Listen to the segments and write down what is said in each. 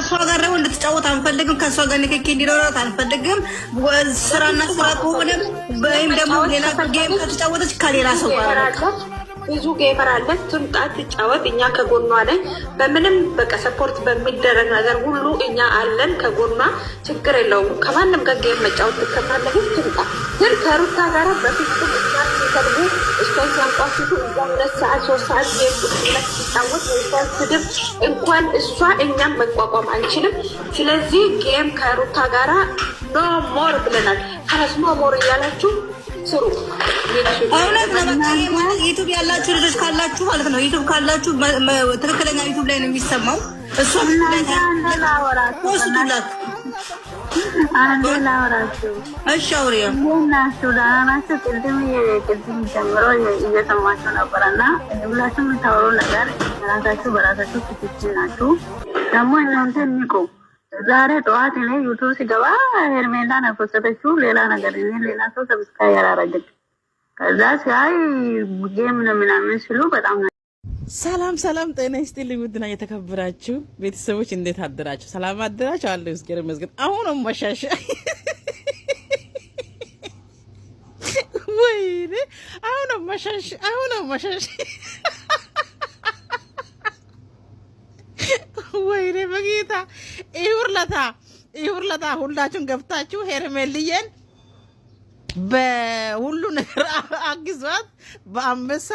ከሷ ጋር ነው እንድትጫወት አንፈልግም ከሷ ጋር ንክኪ እንዲኖራት አንፈልግም ስራና ስራ ከሆነ ወይም ደግሞ ሌላ ጌም ከተጫወተች ከሌላ ሰው ጋር ብዙ ጌመር አለ ትምጣት ትጫወት እኛ ከጎኗ ነን በምንም በቃ ሰፖርት በሚደረግ ነገር ሁሉ እኛ አለን ከጎኗ ችግር የለውም ከማንም ጋር ጌም መጫወት ከፈለገ ትምጣ ግን ከሩታ ጋር በፍጹም እስካን ሲሰድቡ እስካን ሲያንቋሽሹ እዛ 2 ሰዓት 3 ሰዓት ጌም ትጫወት ወይስ ስድብ እንኳን እሷ እኛም መቋቋም አንችልም ስለዚህ ጌም ከሩታ ጋር ኖ ሞር ብለናል ከረስሞ ሞር እያላችሁ ስሩ አውነት ነው ዩቲዩብ ያላችሁ ልጆች ካላችሁ ማለት ነው ዩቲዩብ ካላችሁ ትክክለኛ ዩቲዩብ ላይ ነው የሚሰማው እሷ አንደላወራችሁ እሺ አውሪያ እናችሁ ዳናችሁ ቅድም ጀምሮ እየሰማችሁ ነበርና ሁላችሁም ታወሩ ነገር ራሳችሁ በራሳችሁ ትክክል ናችሁ ደግሞ እናንተ ንቁ ዛሬ ጠዋት እኔ ዩቲዩብ ሲገባ ሄርሜላ ነው ፈሰተችው ሌላ ነገር ሌላ ሰው ሰብስክራይብ ያላረጋግጥ ከዛ ሲያይ ጌም ነው ምናምን ሲሉ በጣም ሰላም ሰላም ጤና ይስጥልኝ ውድና የተከበራችሁ ቤተሰቦች እንዴት አደራችሁ ሰላም አደራችሁ አለ እስከረ መስገድ አሁን መሻሻ ወይኔ አሁን መሻሻ ወይኔ በጌታ ይሁርለታ ሁላችሁም ገብታችሁ ሄርሜልዬን በሁሉ ነገር አግዟት በአንበሳ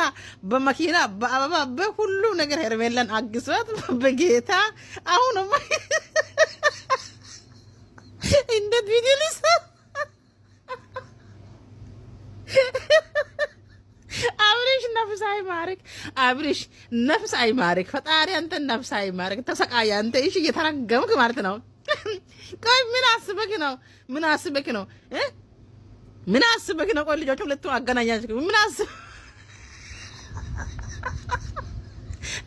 በመኪና በአበባ በሁሉ ነገር ሄርሜላን አግዟት በጌታ አሁንማ እንዴት ቪዲዮ ልሰራ አብሪሽ ነፍስ አይማርክ ፈጣሪ አንተ ነፍስ አይማርክ ተሰቃያ አንተ እሺ እየተረገምክ ማለት ነው ቆይ ምን አስበክ ነው ምን አስበክ ነው ቆይ ልጆቹ ሁለቱ አገናኛችሁ ምን አስበክ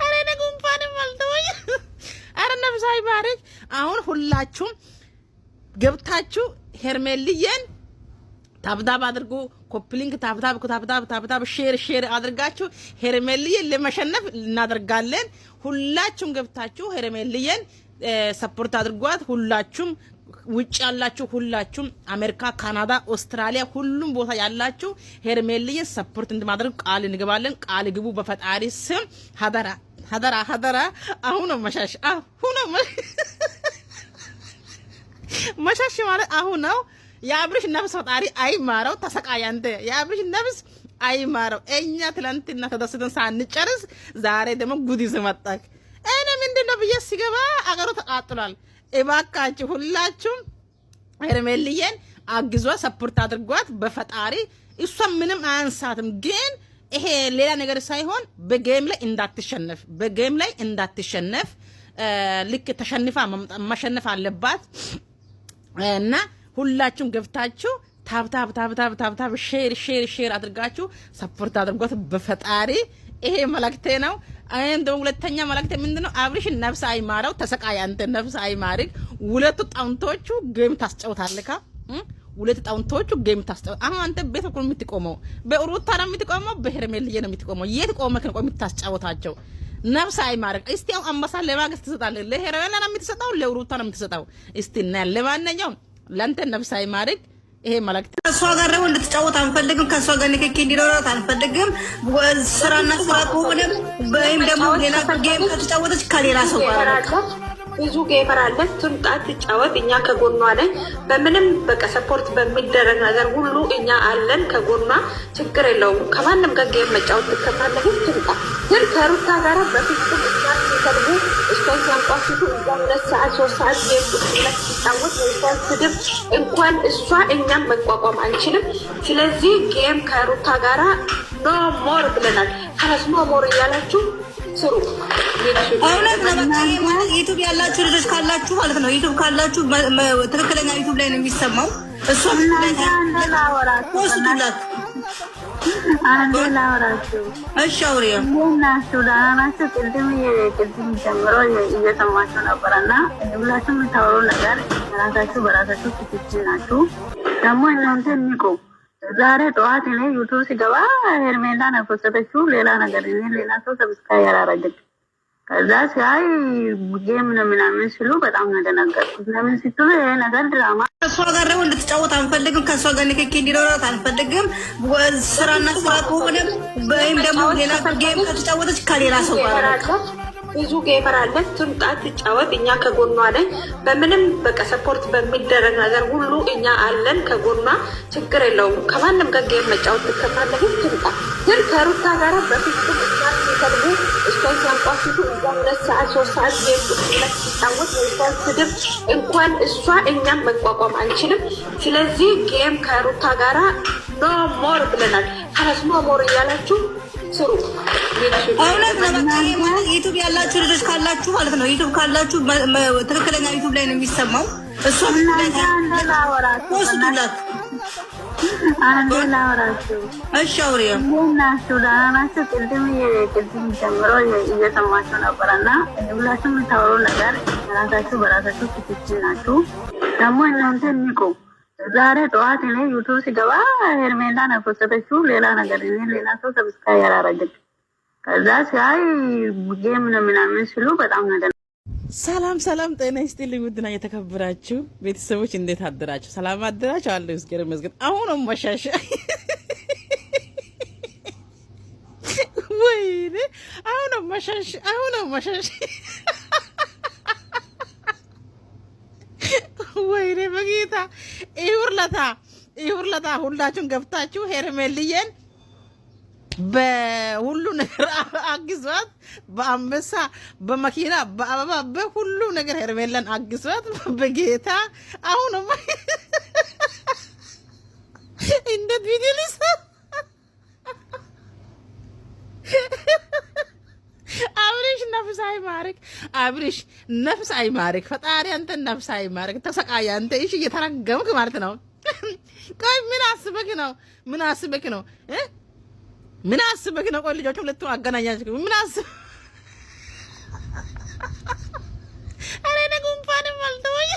አረ ነገንፋን ማልተወይ አረ ነፍስ አይማርክ አሁን ሁላችሁም ገብታችሁ ሄርሜልዬን ታብታብ አድርጉ ኮፕሊንግ ታብታብ ሼር አድርጋችሁ ሄርሜልዬን ለመሸነፍ እናደርጋለን ሁላችሁም ገብታችሁ ሄርሜልዬን ሰፖርት አድርጓት ሁላችሁም ውጭ ያላችሁ ሁላችሁም አሜሪካ ካናዳ አውስትራሊያ ሁሉም ቦታ ያላችሁ ሄርሜልዬን ሰፖርት እንድማድረግ ቃል እንገባለን ቃል ግቡ በፈጣሪ ስም ሀደራ አሁን መሻሽ ማለት አሁን ነው የአብሪሽ ነፍስ ፈጣሪ አይማረው ተሰቃያንተ የአብሪሽ ነፍስ አይማረው እኛ ትላንትና ተደስተን ሳንጨርስ ዛሬ ደግሞ ጉድ ይዘመጣክ እኔ ምንድነው ብዬ ሲገባ አገሩ ተቃጥሏል እባካችሁ ሁላችሁም ሄርሜልዬን አግዟ ሰፖርት አድርጓት በፈጣሪ እሷ ምንም አያንሳትም ግን ይሄ ሌላ ነገር ሳይሆን በጌም ላይ እንዳትሸነፍ ልክ ተሸንፋ ማሸነፍ አለባት እና ሁላችሁም ገብታችሁ ታብታብ ሼር አድርጋችሁ ሰፖርት አድርጓት በፈጣሪ ይሄ መልእክቴ ነው እንደው ሁለተኛ መልእክቴ ምንድነው አብሪሽ ነፍስ አይማረው ተሰቃይ አንተ ነፍስ አይማርክ ሁለቱ ጣውንቶቹ ጌም ታስጨውታለካ ሁለቱ ጣውንቶቹ ጌም ታስጨው አሁን አንተ ቤት እኮ የምትቆመው በሩታ ነው የምትቆመው በሄርሜልዬ ነው የምትቆመው የት ቆመክ ነው የምታስጨውታቸው ነፍስ አይማርክ እስቲ አሁን አንበሳ ለማግስት ትሰጣለህ ለሄርሜላ ነው የምትሰጣው ለሩታ ነው የምትሰጣው እስቲ እና ለማንኛውም ለአንተ ነፍስ አይማርክ ይሄ መልእክት ከሷ ጋር ነው እንድትጫወት አንፈልግም ከሷ ጋር ንክኪ እንዲኖራት አንፈልግም ስራና ስራ ከሆነ ወይም ደግሞ ሌላ ጌም ከተጫወተች ከሌላ ሰው ጋር ብዙ ጌመር አለ ትምጣት ትጫወት እኛ ከጎኗ ነን በምንም በቃ ሰፖርት በሚደረግ ነገር ሁሉ እኛ አለን ከጎኗ ችግር የለውም ከማንም ጋር ጌም መጫወት ከፈለገ ትምጣ ግን ከሩታ ጋር በፍጹም እስካን ሲሰድቡ እስካን ሲያንቋሽሹ እዛ 2 ሰዓት 3 ሰዓት ጌም ትጫወት ወይስ ስድብ እንኳን እሷ እኛም መቋቋም አንችልም ስለዚህ ጌም ከሩታ ጋር ኖ ሞር ብለናል ከረስሞ ሞር እያላችሁ ስሩ አውነት ነው ዩቲዩብ ያላችሁ ልጆች ካላችሁ ማለት ነው ዩቲዩብ ካላችሁ ትክክለኛ ዩቲዩብ ላይ ነው የሚሰማው እሷ አንደላወራችሁ እሺ አውሪያ እናችሁ ዳናችሁ ቅድም ጀምሮ እየሰማችሁ ነበርና ሁላችሁም ታወሩ ነገር ራሳችሁ በራሳችሁ ትክክል ናችሁ ደግሞ እናንተ ንቁ ዛሬ ጠዋት እኔ ዩቲዩብ ሲገባ ሄርሜላ ነው ፈሰተችው ሌላ ነገር ሌላ ሰው ሰብስክራይብ ያላረጋግጥ ከዛ ሲያይ ጌም ነው ምናምን ሲሉ በጣም ነው ደነገጥኩት። ለምን ስትሉ ይሄ ነገር ድራማ ከሷ ጋር ደግሞ እንድትጫወት አንፈልግም። ከሷ ጋር ንክኪ እንዲኖራት አንፈልግም። ስራና ስራ ከሆነ ወይም ደግሞ ሌላ ጌም ከተጫወተች ከሌላ ሰው ጋር ብዙ ጌመር አለን። ትምጣ ትጫወት፣ እኛ ከጎኗ ነን። በምንም በቃ ሰፖርት በሚደረግ ነገር ሁሉ እኛ አለን ከጎኗ። ችግር የለውም። ከማንም ጋር ጌም መጫወት ትከፋለህ። ትምጣ። ግን ከሩታ ጋር በፍጹም እሷን ሲሰድቡ እሷን ሲያንቋሽሹ እዛ 2 ሰዓት 3 ሰዓት ጌም ሲጫወት እሷን ስድብ እንኳን እሷ እኛም መቋቋም አንችልም። ስለዚህ ጌም ከሩታ ጋራ ኖ ሞር ብለናል። ከረስ ኖ ሞር እያላችሁ ስሩ። እውነት ነው። በቃ ማለት ዩቲዩብ ያላችሁ ልጆች ካላችሁ ማለት ነው። ዩቲዩብ ካላችሁ ትክክለኛ ዩቲዩብ ላይ ነው የሚሰማው። እሷ አንደላወራችሁ እሺ፣ አውሪያ እናችሁ ዳናናችሁ ቅድም ጀምሮ እየሰማችሁ ነበረና ሁላችሁም የምታወሩ ነገር ራሳችሁ በራሳችሁ ትክክል ናችሁ። ደግሞ እናንተ ንቁ። ዛሬ ጠዋት እኔ ዩቱብ ሲገባ ሄርሜላ ነው የፖስተችው ሌላ ነገር ሌላ ሰው ሰብስክራይብ ያላረግጥ ከዛ ሲያይ ጌም ነው ምናምን ሲሉ በጣም ነው። ሰላም ሰላም፣ ጤና ይስጥልኝ ውድና የተከበራችሁ ቤተሰቦች እንዴት አደራችሁ? ሰላም አደራችሁ? አለ እስከረ መስገድ አሁን መሻሻ ወይኔ አሁን መሻሻ ወይኔ በጌታ ይሁርለታ ሁላችሁን ገብታችሁ ሄርሜልዬን በሁሉ ነገር አግዟት። በአንበሳ በመኪና በአበባ በሁሉ ነገር ሄርሜላን አግዟት። በጌታ አሁንማ እንዴት ቪዲዮስ አብሪሽ ነፍስ አይማርክ፣ አብሪሽ ነፍስ አይማርክ። ፈጣሪ አንተ ነፍስ አይማርክ። ተሰቃይ አንተ። እሺ እየተረገምክ ማለት ነው። ቆይ ምን አስበክ ነው? ምን አስበክ ነው? ቆይ ልጆቹ ሁለቱ አገናኛችሁ ምን አስበክ? አረ ጉንፋን ማልተወኝ።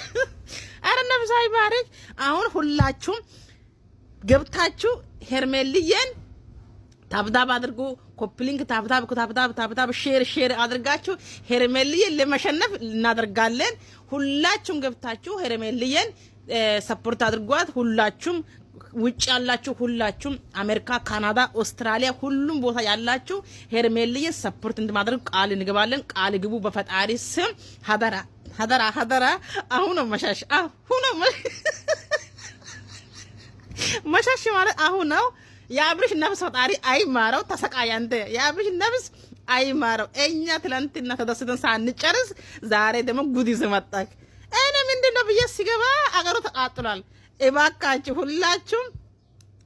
አረ ነፍስ አይማርክ። አሁን ሁላችሁም ገብታችሁ ሄርሜልዬን ታብታብ አድርጉ። ኮፕሊንግ ታብታብ ሼር አድርጋችሁ ሄርሜልዬን ለመሸነፍ እናደርጋለን። ሁላችሁም ገብታችሁ ሄርሜልዬን ሰፖርት አድርጓት። ሁላችሁም ውጭ ያላችሁ ሁላችሁም አሜሪካ፣ ካናዳ፣ አውስትራሊያ ሁሉም ቦታ ያላችሁ ሄርሜልዬን ሰፖርት እንደማድረግ ቃል እንገባለን። ቃል ግቡ በፈጣሪ ስም። ሀደራ አሁን መሻሽ መሻሽ ማለት አሁን ነው። የአብርሽ ነፍስ ፈጣሪ አይማረው። ተሰቃይ አንተ። የአብርሽ ነፍስ አይማረው። እኛ ትላንትና ተደስተን ሳንጨርስ ዛሬ ደግሞ ጉድ ይዘህ መጣክ። እኔ ምንድነው ብዬ ሲገባ አገሩ ተቃጥሏል። እባካችሁ ሁላችሁም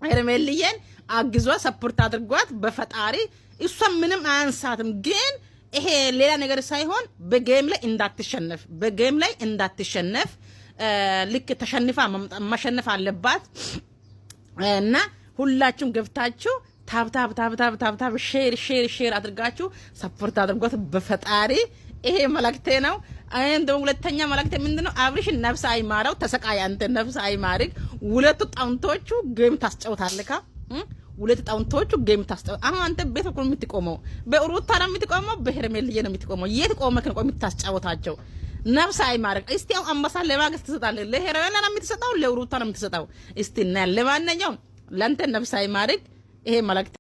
ሄርሜልዬን አግዟት፣ ሰፖርት አድርጓት በፈጣሪ። እሷ ምንም አያንሳትም፣ ግን ይሄ ሌላ ነገር ሳይሆን በጌም ላይ እንዳትሸነፍ ልክ ተሸንፋ መሸነፍ አለባት እና ሁላችሁም ገብታችሁ ታብታብ ሼር አድርጋችሁ ሰፖርት አድርጓት በፈጣሪ። ይሄ መልእክቴ ነው። እንደው ሁለተኛ መልእክቴ ምንድነው? አብርሽ ነፍስ አይማረው። ተሰቃይ አንተ። ነፍስ አይማርክ። ሁለቱ ጣውንቶቹ ጌም ታስጫውታለካ። ሁለቱ ጣውንቶቹ ጌም ታስጫውት። አሁን አንተ ቤት እኮ የምትቆመው በሩታ ነው የምትቆመው፣ በሄርሜልዬ ነው የምትቆመው። የት ቆመክ ነው የምታስጫውታቸው? ነፍስ አይማርክ። እስቲ አሁን አንበሳ ለማግስት ትሰጣለህ። ለሄርሜላ ነው የምትሰጣው፣ ለሩታ ነው የምትሰጣው? እስቲ እና ለማንኛውም ለአንተ ነፍስ አይማርክ። ይሄ መልእክት